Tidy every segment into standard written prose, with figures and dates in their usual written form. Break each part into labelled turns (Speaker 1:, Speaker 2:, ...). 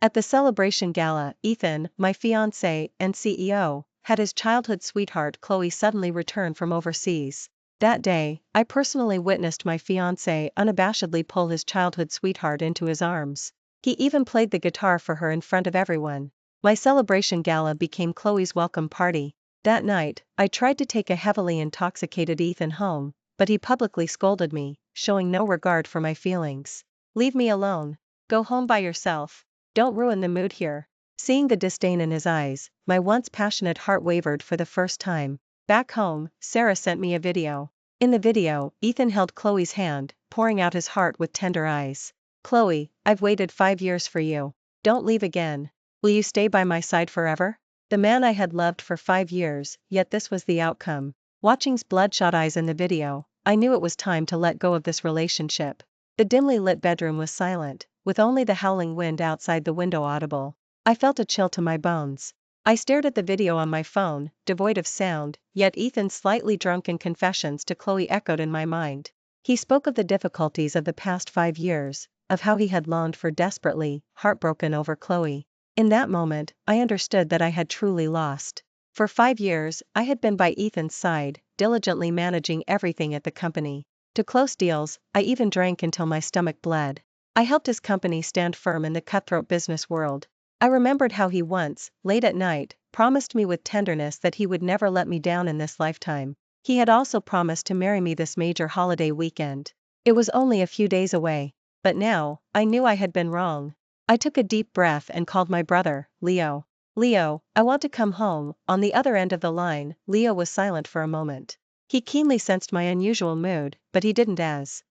Speaker 1: At the celebration gala, Ethan, my fiancé and CEO, had his childhood sweetheart Chloe suddenly return from overseas. That day, I personally witnessed my fiancé unabashedly pull his childhood sweetheart into his arms. He even played the guitar for her in front of everyone. My celebration gala became Chloe's welcome party. That night, I tried to take a heavily intoxicated Ethan home, but he publicly scolded me, showing no regard for my feelings. "Leave me alone. Go home by yourself. Don't ruin the mood here." Seeing the disdain in his eyes, my once passionate heart wavered for the first time. Back home, Sarah sent me a video. In the video, Ethan held Chloe's hand, pouring out his heart with tender eyes. "Chloe, I've waited 5 years for you. Don't leave again. Will you stay by my side forever?" The man I had loved for 5 years, yet this was the outcome. Watching's bloodshot eyes in the video, I knew it was time to let go of this relationship. The dimly lit bedroom was silent, with only the howling wind outside the window audible. I felt a chill to my bones. I stared at the video on my phone, devoid of sound, yet Ethan's slightly drunken confessions to Chloe echoed in my mind. He spoke of the difficulties of the past 5 years, of how he had longed for desperately, heartbroken over Chloe. In that moment, I understood that I had truly lost. For 5 years, I had been by Ethan's side, diligently managing everything at the company. To close deals, I even drank until my stomach bled. I helped his company stand firm in the cutthroat business world. I remembered how he once, late at night, promised me with tenderness that he would never let me down in this lifetime. He had also promised to marry me this major holiday weekend. It was only a few days away. But now, I knew I had been wrong. I took a deep breath and called my brother, Leo. "Leo, I want to come home." On the other end of the line, Leo was silent for a moment. He keenly sensed my unusual mood, but he didn't ask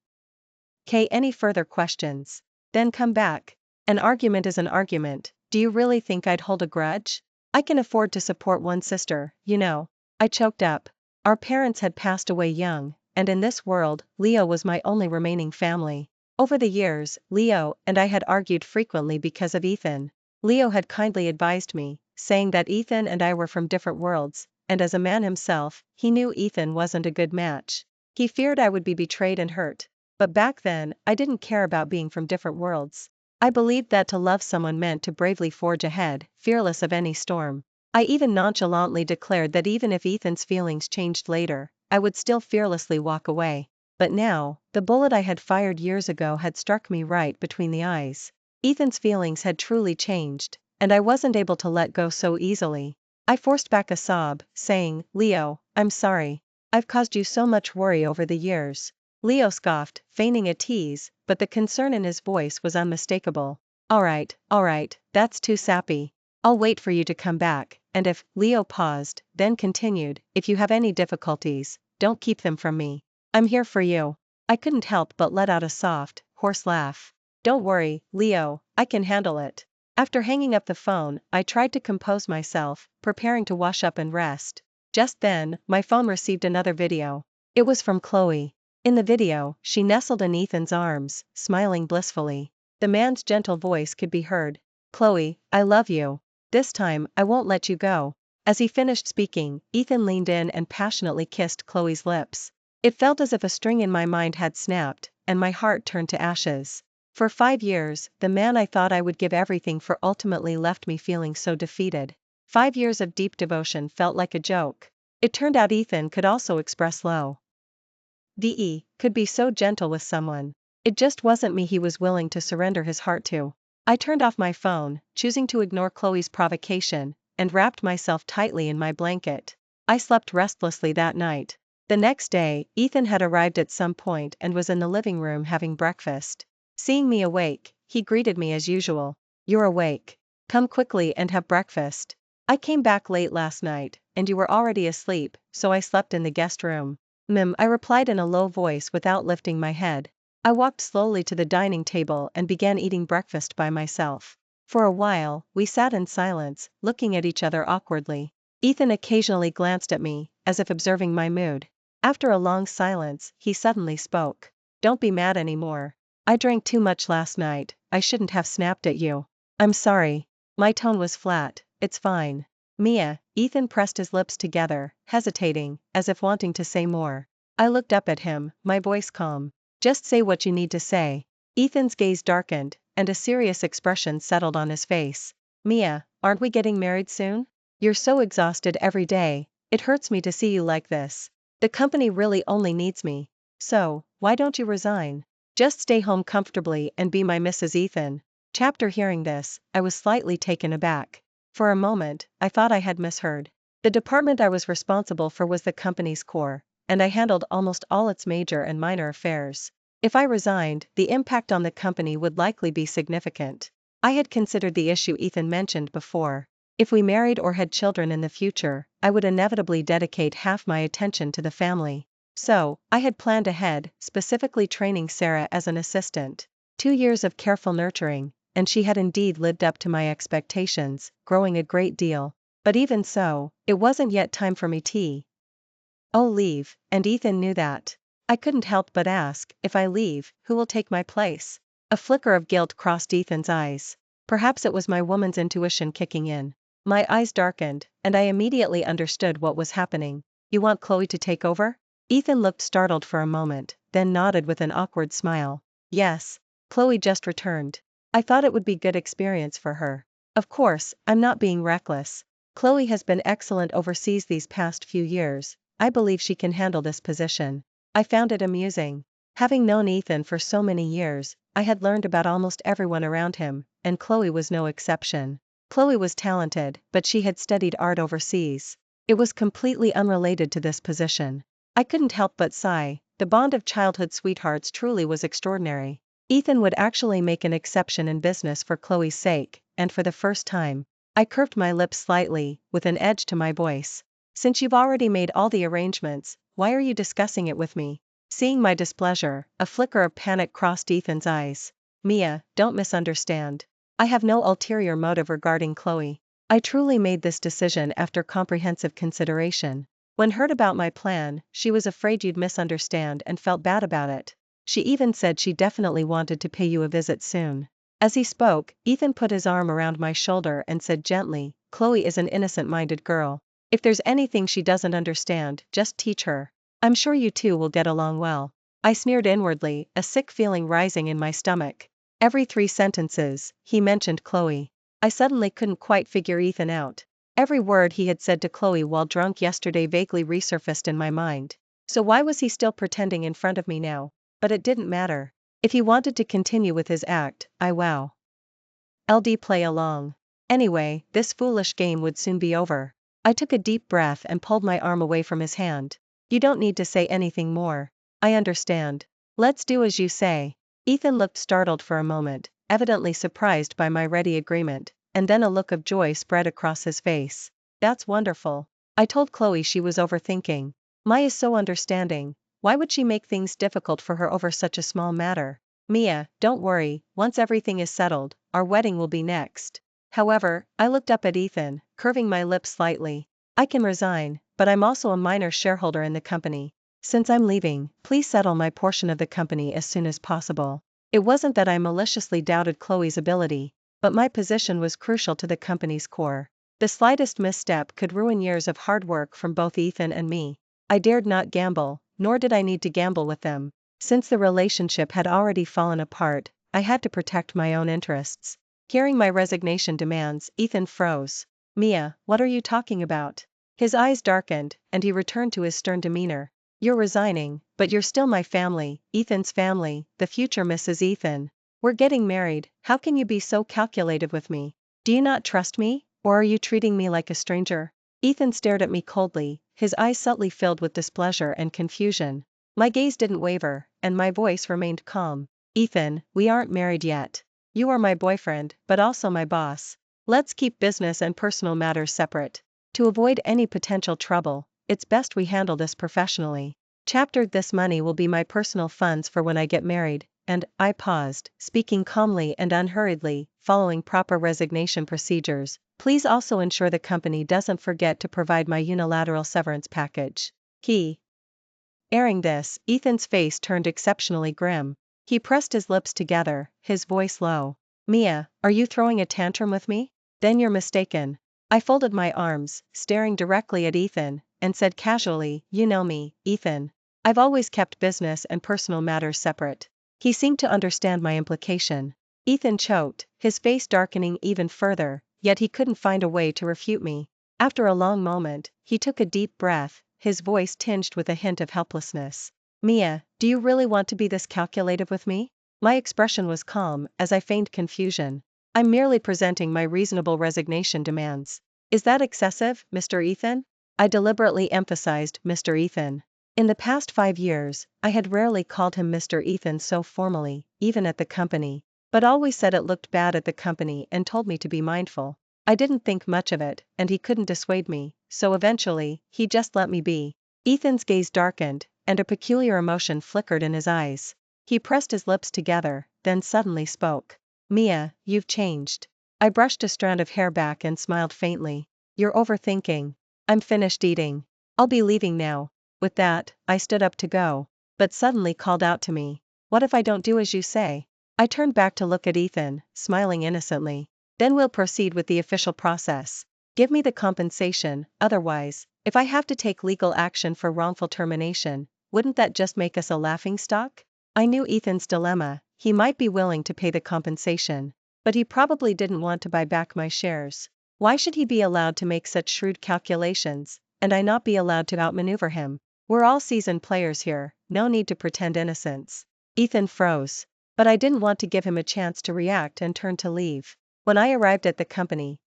Speaker 1: any further questions. "Then come back. An argument is an argument. Do you really think I'd hold a grudge? I can afford to support one sister, you know." I choked up. Our parents had passed away young, and in this world, Leo was my only remaining family. Over the years, Leo and I had argued frequently because of Ethan. Leo had kindly advised me, saying that Ethan and I were from different worlds, and as a man himself, he knew Ethan wasn't a good match. He feared I would be betrayed and hurt. But back then, I didn't care about being from different worlds. I believed that to love someone meant to bravely forge ahead, fearless of any storm. I even nonchalantly declared that even if Ethan's feelings changed later, I would still fearlessly walk away. But now, the bullet I had fired years ago had struck me right between the eyes. Ethan's feelings had truly changed, and I wasn't able to let go so easily. I forced back a sob, saying, "Leo, I'm sorry. I've caused you so much worry over the years." Leo scoffed, feigning a tease, but the concern in his voice was unmistakable. All right, that's too sappy. I'll wait for you to come back," and if, Leo paused, then continued, "if you have any difficulties, don't keep them from me. I'm here for you." I couldn't help but let out a soft, hoarse laugh. "Don't worry, Leo, I can handle it." After hanging up the phone, I tried to compose myself, preparing to wash up and rest. Just then, my phone received another video. It was from Chloe. In the video, she nestled in Ethan's arms, smiling blissfully. The man's gentle voice could be heard. "Chloe, I love you. This time, I won't let you go." As he finished speaking, Ethan leaned in and passionately kissed Chloe's lips. It felt as if a string in my mind had snapped, and my heart turned to ashes. For 5 years, the man I thought I would give everything for ultimately left me feeling so defeated. 5 years of deep devotion felt like a joke. It turned out Ethan could also express love. Could be so gentle with someone. It just wasn't me he was willing to surrender his heart to. I turned off my phone, choosing to ignore Chloe's provocation, and wrapped myself tightly in my blanket. I slept restlessly that night. The next day, Ethan had arrived at some point and was in the living room having breakfast. Seeing me awake, he greeted me as usual. "You're awake. Come quickly and have breakfast. I came back late last night, and you were already asleep, so I slept in the guest room." I replied in a low voice without lifting my head. I walked slowly to the dining table and began eating breakfast by myself. For a while, we sat in silence, looking at each other awkwardly. Ethan occasionally glanced at me, as if observing my mood. After a long silence, he suddenly spoke. "Don't be mad anymore. I drank too much last night. I shouldn't have snapped at you. I'm sorry." My tone was flat. "It's fine." Ethan pressed his lips together, hesitating, as if wanting to say more. I looked up at him, my voice calm. "Just say what you need to say." Ethan's gaze darkened, and a serious expression settled on his face. Mia, aren't we getting married soon? You're so exhausted every day, it hurts me to see you like this. The company really only needs me. So, why don't you resign? Just stay home comfortably and be my Mrs. Ethan. Chapter Hearing this, I was slightly taken aback. For a moment, I thought I had misheard. The department I was responsible for was the company's core, and I handled almost all its major and minor affairs. If I resigned, the impact on the company would likely be significant. I had considered the issue Ethan mentioned before. If we married or had children in the future, I would inevitably dedicate half my attention to the family. So, I had planned ahead, specifically training Sarah as an assistant. 2 years of careful nurturing, and she had indeed lived up to my expectations, growing a great deal. But even so, it wasn't yet time for me to leave, and Ethan knew that. I couldn't help but ask, if I leave, who will take my place? A flicker of guilt crossed Ethan's eyes. Perhaps it was my woman's intuition kicking in. My eyes darkened, and I immediately understood what was happening. You want Chloe to take over? Ethan looked startled for a moment, then nodded with an awkward smile. Yes. Chloe just returned. I thought it would be good experience for her. Of course, I'm not being reckless. Chloe has been excellent overseas these past few years. I believe she can handle this position. I found it amusing. Having known Ethan for so many years, I had learned about almost everyone around him, and Chloe was no exception. Chloe was talented, but she had studied art overseas. It was completely unrelated to this position. I couldn't help but sigh. The bond of childhood sweethearts truly was extraordinary. Ethan would actually make an exception in business for Chloe's sake, and for the first time, I curved my lips slightly, with an edge to my voice. Since you've already made all the arrangements, why are you discussing it with me? Seeing my displeasure, a flicker of panic crossed Ethan's eyes. Mia, don't misunderstand. I have no ulterior motive regarding Chloe. I truly made this decision after comprehensive consideration. When heard about my plan, she was afraid you'd misunderstand and felt bad about it. She even said she definitely wanted to pay you a visit soon. As he spoke, Ethan put his arm around my shoulder and said gently, Chloe is an innocent-minded girl. If there's anything she doesn't understand, just teach her. I'm sure you two will get along well. I sneered inwardly, a sick feeling rising in my stomach. Every 3 sentences, he mentioned Chloe. I suddenly couldn't quite figure Ethan out. Every word he had said to Chloe while drunk yesterday vaguely resurfaced in my mind. So why was he still pretending in front of me now? But it didn't matter. If he wanted to continue with his act, LD play along. Anyway, this foolish game would soon be over. I took a deep breath and pulled my arm away from his hand. You don't need to say anything more. I understand. Let's do as you say. Ethan looked startled for a moment, evidently surprised by my ready agreement, and then a look of joy spread across his face. That's wonderful. I told Chloe she was overthinking. Mai is so understanding. Why would she make things difficult for her over such a small matter? Mia, don't worry, once everything is settled, our wedding will be next. However, I looked up at Ethan, curving my lips slightly. I can resign, but I'm also a minor shareholder in the company. Since I'm leaving, please settle my portion of the company as soon as possible. It wasn't that I maliciously doubted Chloe's ability, but my position was crucial to the company's core. The slightest misstep could ruin years of hard work from both Ethan and me. I dared not gamble, nor did I need to gamble with them. Since the relationship had already fallen apart, I had to protect my own interests. Hearing my resignation demands, Ethan froze. Mia, what are you talking about? His eyes darkened, and he returned to his stern demeanor. You're resigning, but you're still my family, Ethan's family, the future Mrs. Ethan. We're getting married, how can you be so calculative with me? Do you not trust me, or are you treating me like a stranger? Ethan stared at me coldly, his eyes subtly filled with displeasure and confusion. My gaze didn't waver, and my voice remained calm. Ethan, we aren't married yet. You are my boyfriend, but also my boss. Let's keep business and personal matters separate. To avoid any potential trouble, it's best we handle this professionally. This money will be my personal funds for when I get married, and I paused, speaking calmly and unhurriedly, following proper resignation procedures. Please also ensure the company doesn't forget to provide my unilateral severance package. Airing this, Ethan's face turned exceptionally grim. He pressed his lips together, his voice low. Mia, are you throwing a tantrum with me? Then you're mistaken. I folded my arms, staring directly at Ethan, and said casually, you know me, Ethan. I've always kept business and personal matters separate. He seemed to understand my implication. Ethan choked, his face darkening even further, yet he couldn't find a way to refute me. After a long moment, he took a deep breath, his voice tinged with a hint of helplessness. Mia, do you really want to be this calculative with me? My expression was calm, as I feigned confusion. I'm merely presenting my reasonable resignation demands. Is that excessive, Mr. Ethan? I deliberately emphasized Mr. Ethan. In the past 5 years, I had rarely called him Mr. Ethan so formally, even at the company, but always said it looked bad at the company and told me to be mindful. I didn't think much of it, and he couldn't dissuade me, so eventually, he just let me be. Ethan's gaze darkened, and a peculiar emotion flickered in his eyes. He pressed his lips together, then suddenly spoke. Mia, you've changed. I brushed a strand of hair back and smiled faintly. You're overthinking. I'm finished eating. I'll be leaving now. With that, I stood up to go, but suddenly called out to me. What if I don't do as you say? I turned back to look at Ethan, smiling innocently. Then we'll proceed with the official process. Give me the compensation, otherwise, if I have to take legal action for wrongful termination, wouldn't that just make us a laughingstock? I knew Ethan's dilemma, he might be willing to pay the compensation, but he probably didn't want to buy back my shares. Why should he be allowed to make such shrewd calculations, and I not be allowed to outmaneuver him? We're all seasoned players here, no need to pretend innocence. Ethan froze. But I didn't want to give him a chance to react and turned to leave. When I arrived at the company,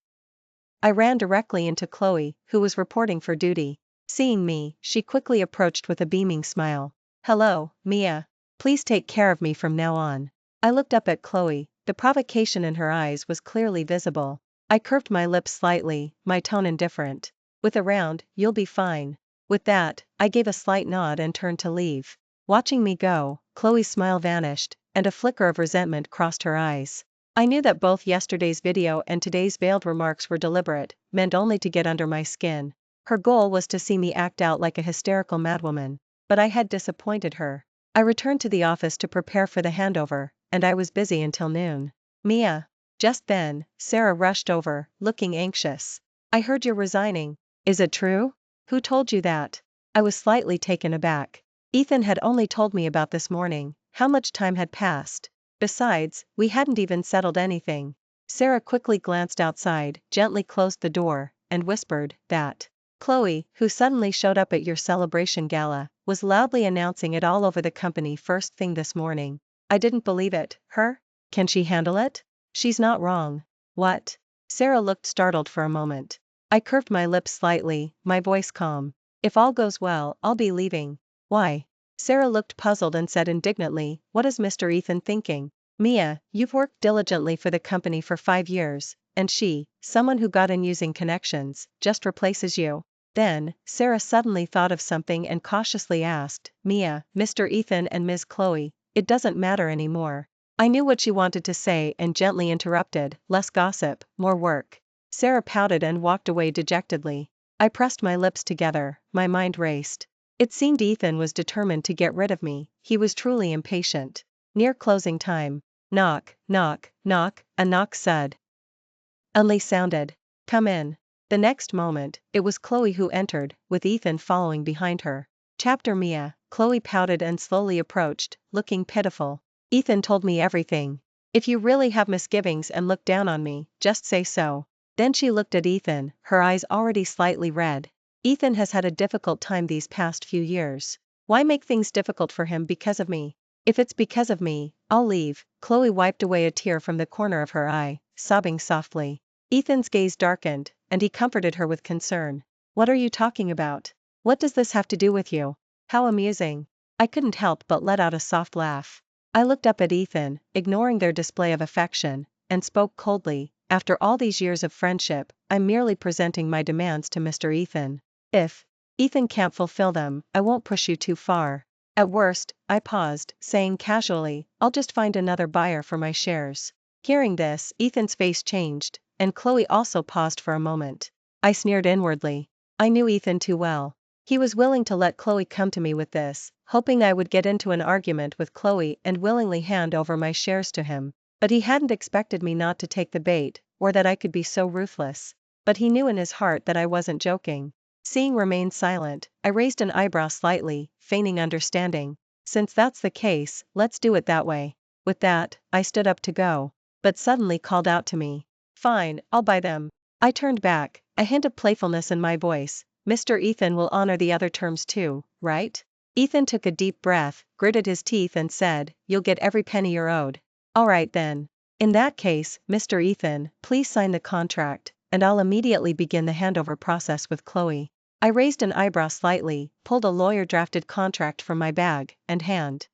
Speaker 1: I ran directly into Chloe, who was reporting for duty. Seeing me, she quickly approached with a beaming smile. Hello, Mia. Please take care of me from now on. I looked up at Chloe, the provocation in her eyes was clearly visible. I curved my lips slightly, my tone indifferent. With a round, you'll be fine. With that, I gave a slight nod and turned to leave. Watching me go, Chloe's smile vanished, and a flicker of resentment crossed her eyes. I knew that both yesterday's video and today's veiled remarks were deliberate, meant only to get under my skin. Her goal was to see me act out like a hysterical madwoman, but I had disappointed her. I returned to the office to prepare for the handover, and I was busy until noon. Mia. Just then, Sarah rushed over, looking anxious. I heard you're resigning. Is it true? Who told you that? I was slightly taken aback. Ethan had only told me about this morning. How much time had passed? Besides, we hadn't even settled anything. Sarah quickly glanced outside, gently closed the door, and whispered that Chloe, who suddenly showed up at your celebration gala, was loudly announcing it all over the company first thing this morning. I didn't believe it. Her? Can she handle it? She's not wrong. What? Sarah looked startled for a moment. I curved my lips slightly, my voice calm. If all goes well, I'll be leaving. Why? Sarah looked puzzled and said indignantly, what is Mr. Ethan thinking? Mia, you've worked diligently for the company for 5 years, and she, someone who got in using connections, just replaces you. Then, Sarah suddenly thought of something and cautiously asked, Mia, Mr. Ethan and Ms. Chloe, it doesn't matter anymore. I knew what she wanted to say and gently interrupted, less gossip, more work. Sarah pouted and walked away dejectedly. I pressed my lips together, my mind raced. It seemed Ethan was determined to get rid of me, he was truly impatient. Near closing time. Knock, knock, knock, a knock suddenly sounded. Come in. The next moment, it was Chloe who entered, with Ethan following behind her. Chapter Mia. Chloe pouted and slowly approached, looking pitiful. Ethan told me everything. If you really have misgivings and look down on me, just say so. Then she looked at Ethan, her eyes already slightly red. Ethan has had a difficult time these past few years. Why make things difficult for him because of me? If it's because of me, I'll leave. Chloe wiped away a tear from the corner of her eye, sobbing softly. Ethan's gaze darkened, and he comforted her with concern. What are you talking about? What does this have to do with you? How amusing. I couldn't help but let out a soft laugh. I looked up at Ethan, ignoring their display of affection, and spoke coldly. After all these years of friendship, I'm merely presenting my demands to Mr. Ethan. If Ethan can't fulfill them, I won't push you too far. At worst, I paused, saying casually, I'll just find another buyer for my shares. Hearing this, Ethan's face changed, and Chloe also paused for a moment. I sneered inwardly. I knew Ethan too well. He was willing to let Chloe come to me with this, hoping I would get into an argument with Chloe and willingly hand over my shares to him. But he hadn't expected me not to take the bait, or that I could be so ruthless. But he knew in his heart that I wasn't joking. Seeing remain silent, I raised an eyebrow slightly, feigning understanding. Since that's the case, let's do it that way. With that, I stood up to go. but suddenly called out to me. Fine, I'll buy them. I turned back, a hint of playfulness in my voice. Mr. Ethan will honor the other terms too, right? Ethan took a deep breath, gritted his teeth and said, you'll get every penny you're owed. All right then. In that case, Mr. Ethan, please sign the contract, and I'll immediately begin the handover process with Chloe. I raised an eyebrow slightly, pulled a lawyer-drafted contract from my bag, and handed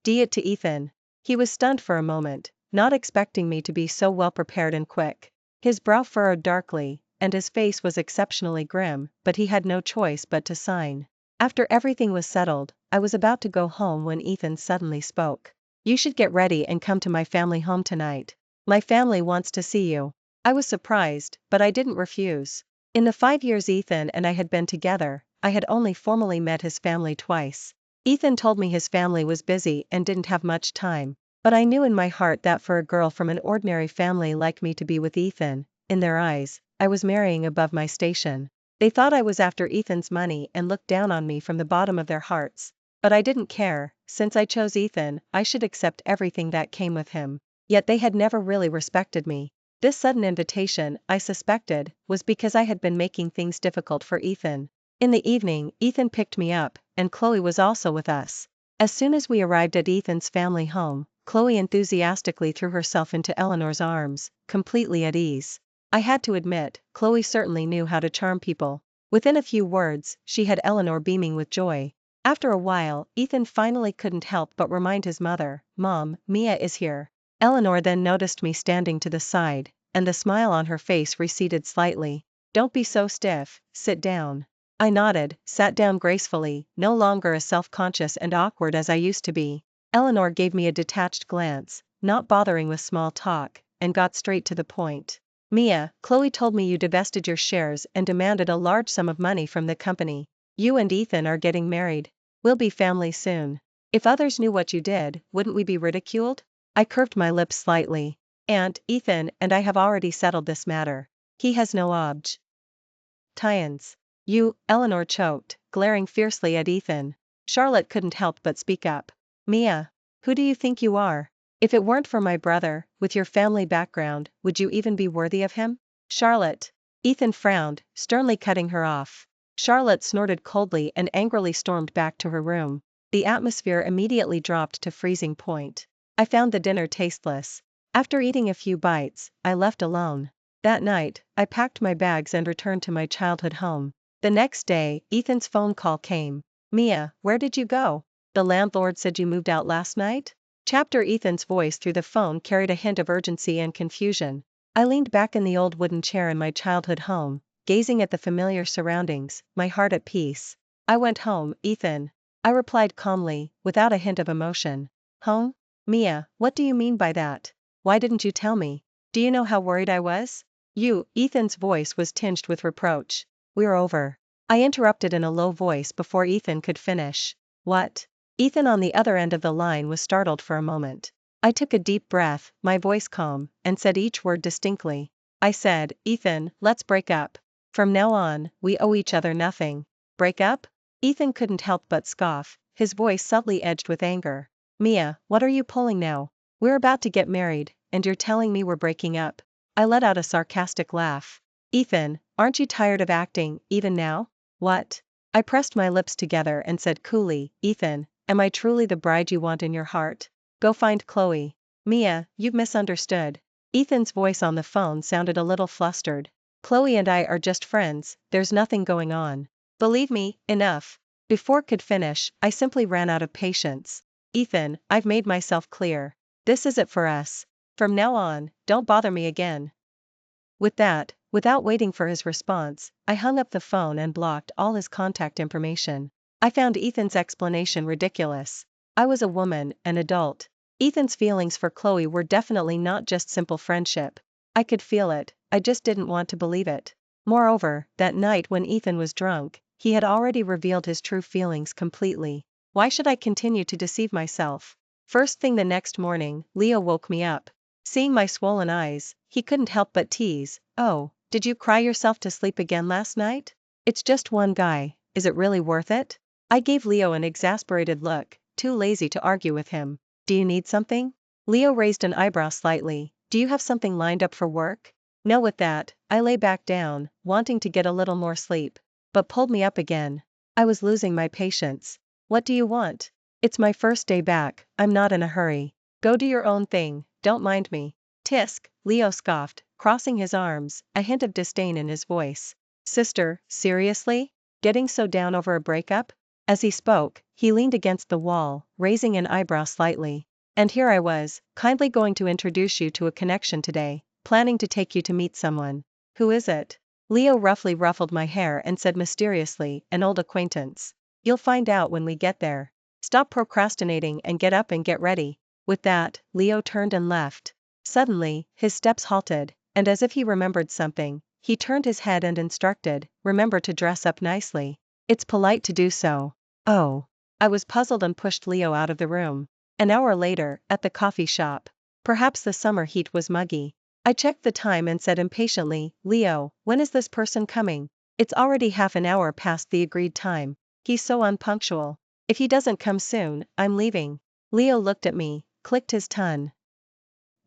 Speaker 1: it to Ethan. He was stunned for a moment, not expecting me to be so well prepared and quick. His brow furrowed darkly, and his face was exceptionally grim, but he had no choice but to sign. After everything was settled, I was about to go home when Ethan suddenly spoke. You should get ready and come to my family home tonight. My family wants to see you. I was surprised, but I didn't refuse. In the 5 years Ethan and I had been together, I had only formally met his family twice. Ethan told me his family was busy and didn't have much time, but I knew in my heart that for a girl from an ordinary family like me to be with Ethan, in their eyes, I was marrying above my station. They thought I was after Ethan's money and looked down on me from the bottom of their hearts. But I didn't care, since I chose Ethan, I should accept everything that came with him. Yet they had never really respected me. This sudden invitation, I suspected, was because I had been making things difficult for Ethan. In the evening, Ethan picked me up, and Chloe was also with us. As soon as we arrived at Ethan's family home, Chloe enthusiastically threw herself into Eleanor's arms, completely at ease. I had to admit, Chloe certainly knew how to charm people. Within a few words, she had Eleanor beaming with joy. After a while, Ethan finally couldn't help but remind his mother, Mom, Mia is here. Eleanor then noticed me standing to the side, and the smile on her face receded slightly. Don't be so stiff, sit down. I nodded, sat down gracefully, no longer as self-conscious and awkward as I used to be. Eleanor gave me a detached glance, not bothering with small talk, and got straight to the point. Mia, Chloe told me you divested your shares and demanded a large sum of money from the company. You and Ethan are getting married. We'll be family soon. If others knew what you did, wouldn't we be ridiculed? I curved my lips slightly. Aunt, Ethan and I have already settled this matter. He has no tie-ins. You, Eleanor choked, glaring fiercely at Ethan. Charlotte couldn't help but speak up. Mia, who do you think you are? If it weren't for my brother, with your family background, would you even be worthy of him? Charlotte. Ethan frowned, sternly cutting her off. Charlotte snorted coldly and angrily stormed back to her room. The atmosphere immediately dropped to freezing point. I found the dinner tasteless. After eating a few bites, I left alone. That night, I packed my bags and returned to my childhood home. The next day, Ethan's phone call came. Mia, where did you go? The landlord said you moved out last night? Ethan's voice through the phone carried a hint of urgency and confusion. I leaned back in the old wooden chair in my childhood home, gazing at the familiar surroundings, my heart at peace. I went home, Ethan. I replied calmly, without a hint of emotion. Home? Mia, what do you mean by that? Why didn't you tell me? Do you know how worried I was? Ethan's voice was tinged with reproach. We're over. I interrupted in a low voice before Ethan could finish. What? Ethan on the other end of the line was startled for a moment. I took a deep breath, my voice calm, and said each word distinctly. I said, Ethan, let's break up. From now on, we owe each other nothing. Break up? Ethan couldn't help but scoff, his voice subtly edged with anger. Mia, what are you pulling now? We're about to get married, and you're telling me we're breaking up? I let out a sarcastic laugh. Ethan, aren't you tired of acting, even now? What? I pressed my lips together and said coolly, Ethan, am I truly the bride you want in your heart? Go find Chloe. Mia, you've misunderstood. Ethan's voice on the phone sounded a little flustered. Chloe and I are just friends, there's nothing going on. Believe me, enough. Before could finish, I simply ran out of patience. Ethan, I've made myself clear. This is it for us. From now on, don't bother me again. With that, without waiting for his response, I hung up the phone and blocked all his contact information. I found Ethan's explanation ridiculous. I was a woman, an adult. Ethan's feelings for Chloe were definitely not just simple friendship. I could feel it, I just didn't want to believe it. Moreover, that night when Ethan was drunk, he had already revealed his true feelings completely. Why should I continue to deceive myself? First thing the next morning, Leo woke me up. Seeing my swollen eyes, he couldn't help but tease, oh, did you cry yourself to sleep again last night? It's just one guy, is it really worth it? I gave Leo an exasperated look, too lazy to argue with him. Do you need something? Leo raised an eyebrow slightly, Do you have something lined up for work? No, with that, I lay back down, wanting to get a little more sleep, but pulled me up again. I was losing my patience. What do you want? It's my first day back, I'm not in a hurry. Go do your own thing, don't mind me. Tisk, Leo scoffed, crossing his arms, a hint of disdain in his voice. Sister, seriously? Getting so down over a breakup? As he spoke, he leaned against the wall, raising an eyebrow slightly. And here I was, kindly going to introduce you to a connection today, planning to take you to meet someone. Who is it? Leo roughly ruffled my hair and said mysteriously, an old acquaintance. You'll find out when we get there. Stop procrastinating and get up and get ready. With that, Leo turned and left. Suddenly, his steps halted, and as if he remembered something, he turned his head and instructed, remember to dress up nicely. It's polite to do so. Oh. I was puzzled and pushed Leo out of the room. An hour later, at the coffee shop. Perhaps the summer heat was muggy. I checked the time and said impatiently, Leo, when is this person coming? It's already half an hour past the agreed time. He's so unpunctual. If he doesn't come soon, I'm leaving. Leo looked at me, clicked his tongue,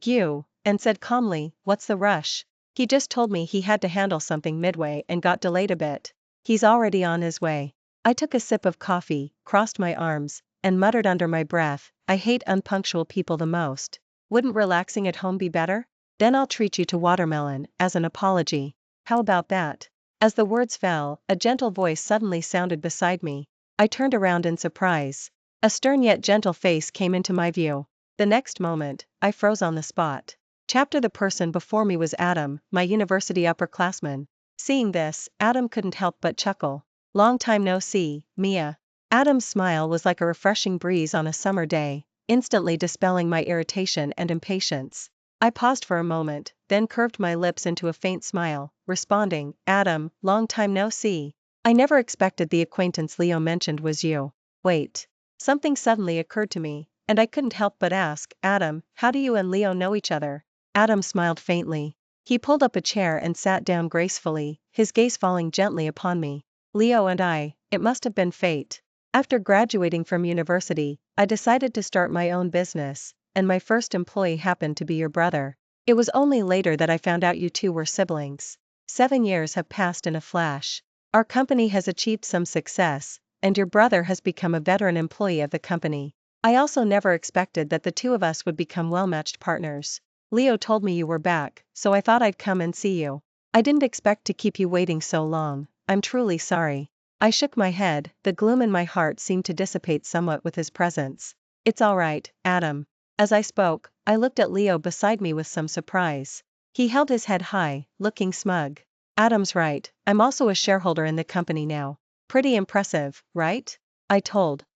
Speaker 1: and said calmly, what's the rush? He just told me he had to handle something midway and got delayed a bit. He's already on his way. I took a sip of coffee, crossed my arms, and muttered under my breath, I hate unpunctual people the most. Wouldn't relaxing at home be better? Then I'll treat you to watermelon, as an apology. How about that? As the words fell, a gentle voice suddenly sounded beside me. I turned around in surprise. A stern yet gentle face came into my view. The next moment, I froze on the spot. The person before me was Adam, my university upperclassman. Seeing this, Adam couldn't help but chuckle. Long time no see, Mia. Adam's smile was like a refreshing breeze on a summer day, instantly dispelling my irritation and impatience. I paused for a moment, then curved my lips into a faint smile, responding, Adam, long time no see. I never expected the acquaintance Leo mentioned was you. Wait. Something suddenly occurred to me, and I couldn't help but ask, Adam, how do you and Leo know each other? Adam smiled faintly. He pulled up a chair and sat down gracefully, his gaze falling gently upon me. Leo and I, it must have been fate. After graduating from university, I decided to start my own business, and my first employee happened to be your brother. It was only later that I found out you two were siblings. 7 years have passed in a flash. Our company has achieved some success, and your brother has become a veteran employee of the company. I also never expected that the two of us would become well-matched partners. Leo told me you were back, so I thought I'd come and see you. I didn't expect to keep you waiting so long. I'm truly sorry. I shook my head, the gloom in my heart seemed to dissipate somewhat with his presence. It's all right, Adam. As I spoke, I looked at Leo beside me with some surprise. He held his head high, looking smug. Adam's right, I'm also a shareholder in the company now. Pretty impressive, right? I told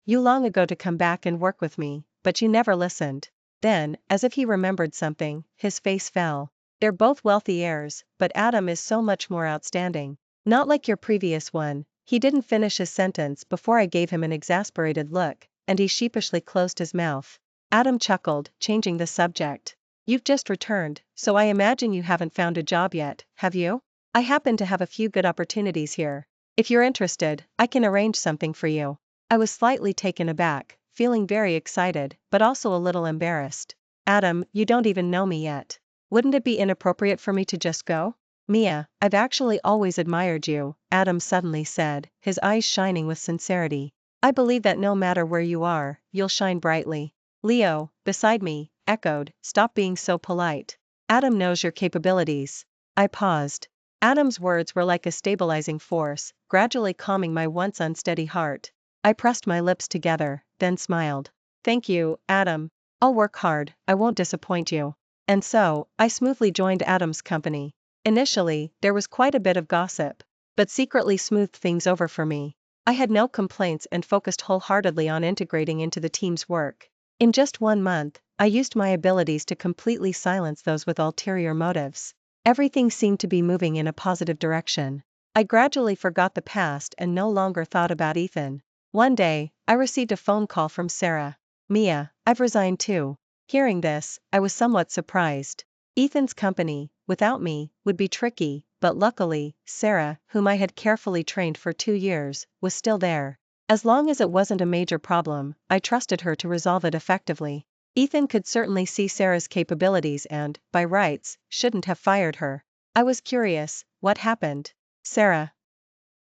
Speaker 1: you long ago to come back and work with me, but you never listened. Then, as if he remembered something, his face fell. They're both wealthy heirs, but Adam is so much more outstanding. Not like your previous one. He didn't finish his sentence before I gave him an exasperated look, and he sheepishly closed his mouth. Adam chuckled, changing the subject. You've just returned, so I imagine you haven't found a job yet, have you? I happen to have a few good opportunities here. If you're interested, I can arrange something for you. I was slightly taken aback, feeling very excited, but also a little embarrassed. Adam, you don't even know me yet. Wouldn't it be inappropriate for me to just go? Mia, I've actually always admired you, Adam suddenly said, his eyes shining with sincerity. I believe that no matter where you are, you'll shine brightly. Leo, beside me, echoed, stop being so polite. Adam knows your capabilities. I paused. Adam's words were like a stabilizing force, gradually calming my once unsteady heart. I pressed my lips together, then smiled. Thank you, Adam. I'll work hard, I won't disappoint you. And so, I smoothly joined Adam's company. Initially, there was quite a bit of gossip, but secretly smoothed things over for me. I had no complaints and focused wholeheartedly on integrating into the team's work. In just 1 month, I used my abilities to completely silence those with ulterior motives. Everything seemed to be moving in a positive direction. I gradually forgot the past and no longer thought about Ethan. One day, I received a phone call from Sarah. Mia, I've resigned too. Hearing this, I was somewhat surprised. Ethan's company, without me, would be tricky, but luckily, Sarah, whom I had carefully trained for 2 years, was still there. As long as it wasn't a major problem, I trusted her to resolve it effectively. Ethan could certainly see Sarah's capabilities and, by rights, shouldn't have fired her. I was curious, what happened? Sarah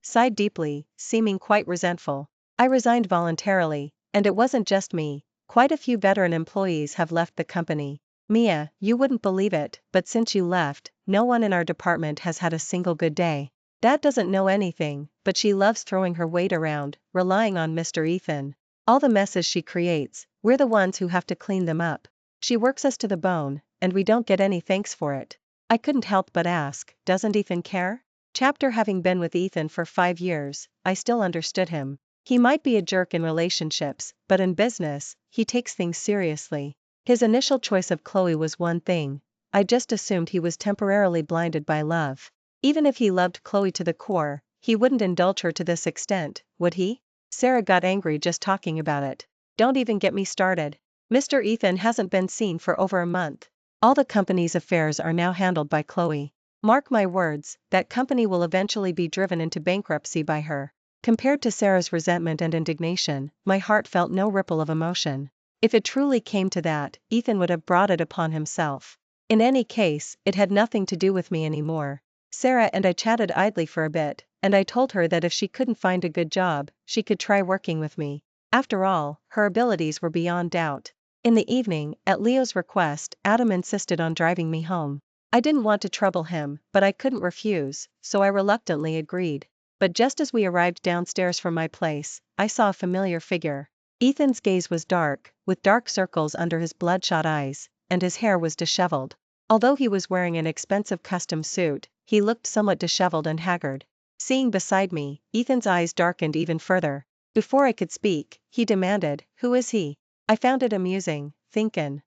Speaker 1: sighed deeply, seeming quite resentful. I resigned voluntarily, and it wasn't just me. Quite a few veteran employees have left the company. Mia, you wouldn't believe it, but since you left, no one in our department has had a single good day. Dad doesn't know anything, but she loves throwing her weight around, relying on Mr. Ethan. All the messes she creates, we're the ones who have to clean them up. She works us to the bone, and we don't get any thanks for it. I couldn't help but ask, doesn't Ethan care? Chapter having been with Ethan for 5 years, I still understood him. He might be a jerk in relationships, but in business, he takes things seriously. His initial choice of Chloe was one thing. I just assumed he was temporarily blinded by love. Even if he loved Chloe to the core, he wouldn't indulge her to this extent, would he? Sarah got angry just talking about it. Don't even get me started. Mr. Ethan hasn't been seen for over a month. All the company's affairs are now handled by Chloe. Mark my words, that company will eventually be driven into bankruptcy by her. Compared to Sarah's resentment and indignation, my heart felt no ripple of emotion. If it truly came to that, Ethan would have brought it upon himself. In any case, it had nothing to do with me anymore. Sarah and I chatted idly for a bit, and I told her that if she couldn't find a good job, she could try working with me. After all, her abilities were beyond doubt. In the evening, at Leo's request, Adam insisted on driving me home. I didn't want to trouble him, but I couldn't refuse, so I reluctantly agreed. But just as we arrived downstairs from my place, I saw a familiar figure. Ethan's gaze was dark, with dark circles under his bloodshot eyes, and his hair was disheveled. Although he was wearing an expensive custom suit, he looked somewhat disheveled and haggard. Seeing beside me, Ethan's eyes darkened even further. Before I could speak, he demanded, "Who is he?" I found it amusing, thinkin'.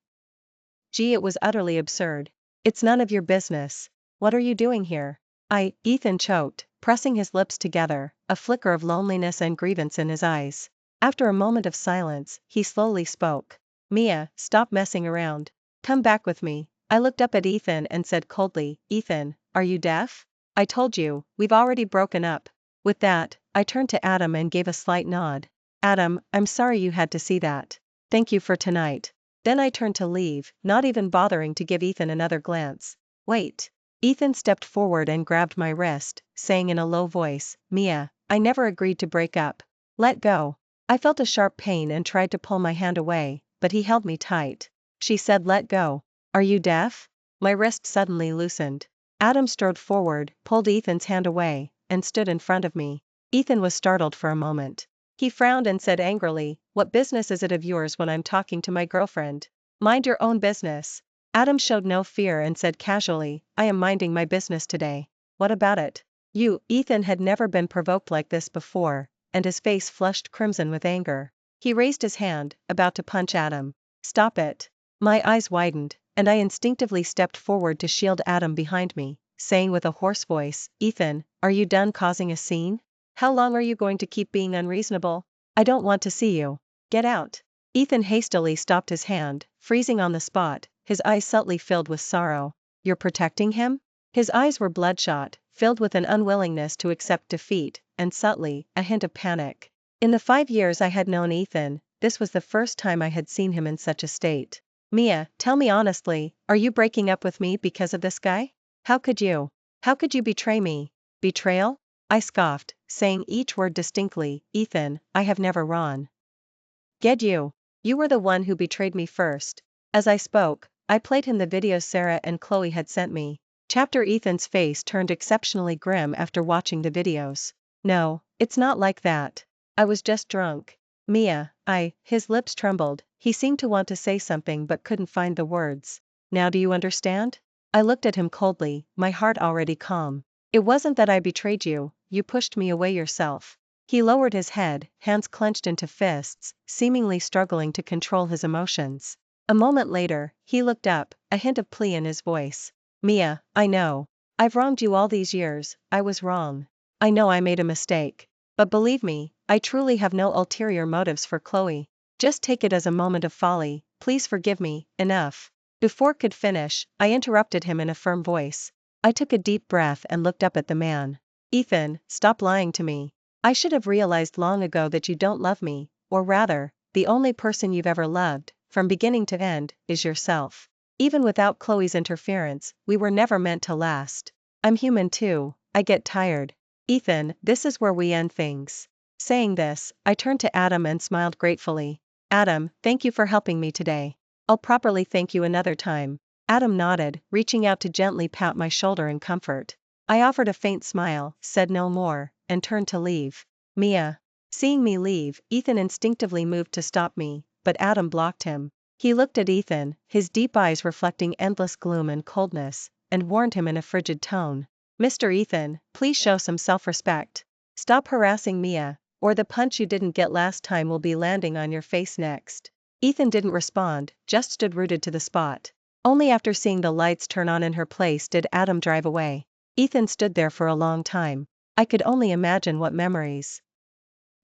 Speaker 1: Gee, it was utterly absurd. It's none of your business. What are you doing here? Ethan choked, pressing his lips together, a flicker of loneliness and grievance in his eyes. After a moment of silence, he slowly spoke. Mia, stop messing around. Come back with me. I looked up at Ethan and said coldly, Ethan, are you deaf? I told you, we've already broken up. With that, I turned to Adam and gave a slight nod. Adam, I'm sorry you had to see that. Thank you for tonight. Then I turned to leave, not even bothering to give Ethan another glance. Wait. Ethan stepped forward and grabbed my wrist, saying in a low voice, Mia, I never agreed to break up. Let go. I felt a sharp pain and tried to pull my hand away, but he held me tight. She said let go. Are you deaf? My wrist suddenly loosened. Adam strode forward, pulled Ethan's hand away, and stood in front of me. Ethan was startled for a moment. He frowned and said angrily, what business is it of yours when I'm talking to my girlfriend? Mind your own business. Adam showed no fear and said casually, I am minding my business today. What about it? Ethan had never been provoked like this before, and his face flushed crimson with anger. He raised his hand, about to punch Adam. Stop it. My eyes widened, and I instinctively stepped forward to shield Adam behind me, saying with a hoarse voice, Ethan, are you done causing a scene? How long are you going to keep being unreasonable? I don't want to see you. Get out. Ethan hastily stopped his hand, freezing on the spot, his eyes subtly filled with sorrow. You're protecting him? His eyes were bloodshot, filled with an unwillingness to accept defeat, and subtly, a hint of panic. In the 5 years I had known Ethan, this was the first time I had seen him in such a state. Mia, tell me honestly, are you breaking up with me because of this guy? How could you? How could you betray me? Betrayal? I scoffed, saying each word distinctly, Ethan, I have never wrong. Get you. You were the one who betrayed me first. As I spoke, I played him the videos Sarah and Chloe had sent me. Chapter Ethan's face turned exceptionally grim after watching the videos. No, it's not like that. I was just drunk. Mia, his lips trembled, he seemed to want to say something but couldn't find the words. Now do you understand? I looked at him coldly, my heart already calm. It wasn't that I betrayed you, you pushed me away yourself. He lowered his head, hands clenched into fists, seemingly struggling to control his emotions. A moment later, he looked up, a hint of plea in his voice. Mia, I know. I've wronged you all these years, I was wrong. I know I made a mistake. But believe me, I truly have no ulterior motives for Chloe. Just take it as a moment of folly, please forgive me, enough. Before could finish, I interrupted him in a firm voice. I took a deep breath and looked up at the man. Ethan, stop lying to me. I should have realized long ago that you don't love me, or rather, the only person you've ever loved, from beginning to end, is yourself. Even without Chloe's interference, we were never meant to last. I'm human too, I get tired. Ethan, this is where we end things. Saying this, I turned to Adam and smiled gratefully. Adam, thank you for helping me today. I'll properly thank you another time. Adam nodded, reaching out to gently pat my shoulder in comfort. I offered a faint smile, said no more, and turned to leave. Mia. Seeing me leave, Ethan instinctively moved to stop me, but Adam blocked him. He looked at Ethan, his deep eyes reflecting endless gloom and coldness, and warned him in a frigid tone. Mr. Ethan, please show some self-respect. Stop harassing Mia, or the punch you didn't get last time will be landing on your face next. Ethan didn't respond, just stood rooted to the spot. Only after seeing the lights turn on in her place did Adam drive away. Ethan stood there for a long time. I could only imagine what memories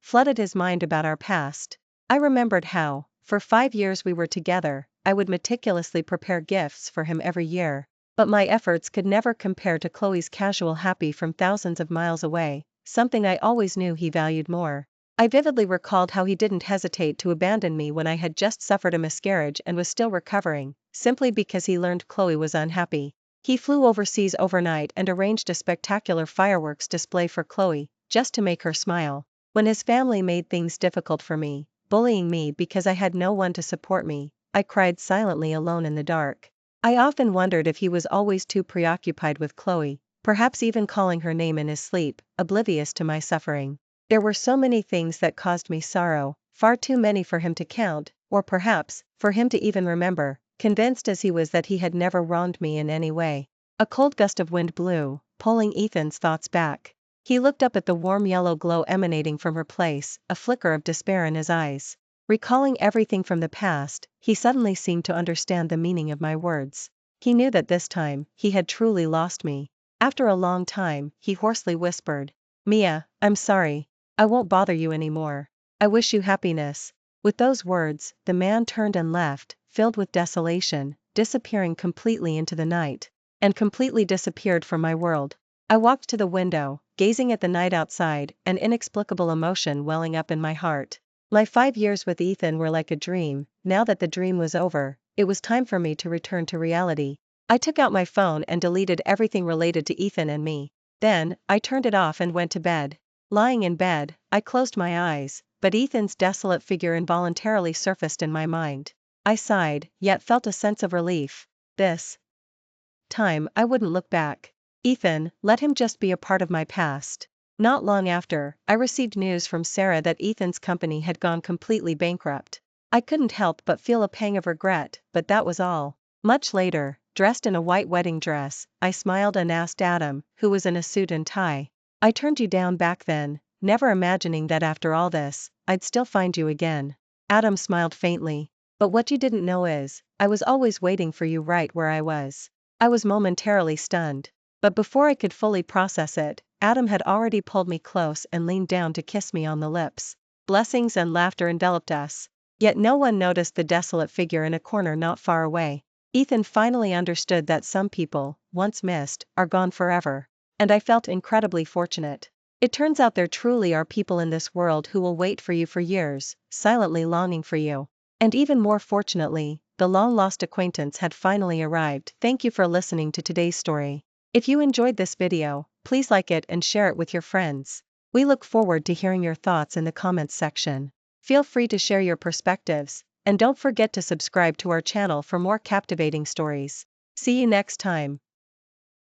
Speaker 1: flooded his mind about our past. I remembered how, for 5 years we were together, I would meticulously prepare gifts for him every year. But my efforts could never compare to Chloe's casual happy from thousands of miles away, something I always knew he valued more. I vividly recalled how he didn't hesitate to abandon me when I had just suffered a miscarriage and was still recovering, simply because he learned Chloe was unhappy. He flew overseas overnight and arranged a spectacular fireworks display for Chloe, just to make her smile. When his family made things difficult for me, bullying me because I had no one to support me, I cried silently alone in the dark. I often wondered if he was always too preoccupied with Chloe, perhaps even calling her name in his sleep, oblivious to my suffering. There were so many things that caused me sorrow, far too many for him to count, or perhaps, for him to even remember, convinced as he was that he had never wronged me in any way. A cold gust of wind blew, pulling Ethan's thoughts back. He looked up at the warm yellow glow emanating from her place, a flicker of despair in his eyes. Recalling everything from the past, he suddenly seemed to understand the meaning of my words. He knew that this time, he had truly lost me. After a long time, he hoarsely whispered, Mia, I'm sorry. I won't bother you anymore. I wish you happiness. With those words, the man turned and left, filled with desolation, disappearing completely into the night, and completely disappeared from my world. I walked to the window, gazing at the night outside, an inexplicable emotion welling up in my heart. My 5 years with Ethan were like a dream. Now that the dream was over, it was time for me to return to reality. I took out my phone and deleted everything related to Ethan and me. Then, I turned it off and went to bed. Lying in bed, I closed my eyes, but Ethan's desolate figure involuntarily surfaced in my mind. I sighed, yet felt a sense of relief. This time, I wouldn't look back. Ethan, let him just be a part of my past. Not long after, I received news from Sarah that Ethan's company had gone completely bankrupt. I couldn't help but feel a pang of regret, but that was all. Much later, dressed in a white wedding dress, I smiled and asked Adam, who was in a suit and tie. I turned you down back then, never imagining that after all this, I'd still find you again. Adam smiled faintly. But what you didn't know is, I was always waiting for you right where I was. I was momentarily stunned. But before I could fully process it, Adam had already pulled me close and leaned down to kiss me on the lips. Blessings and laughter enveloped us. Yet no one noticed the desolate figure in a corner not far away. Ethan finally understood that some people, once missed, are gone forever. And I felt incredibly fortunate. It turns out there truly are people in this world who will wait for you for years, silently longing for you. And even more fortunately, the long-lost acquaintance had finally arrived. Thank you for listening to today's story. If you enjoyed this video, please like it and share it with your friends. We look forward to hearing your thoughts in the comments section. Feel free to share your perspectives, and don't forget to subscribe to our channel for more captivating stories. See you next time.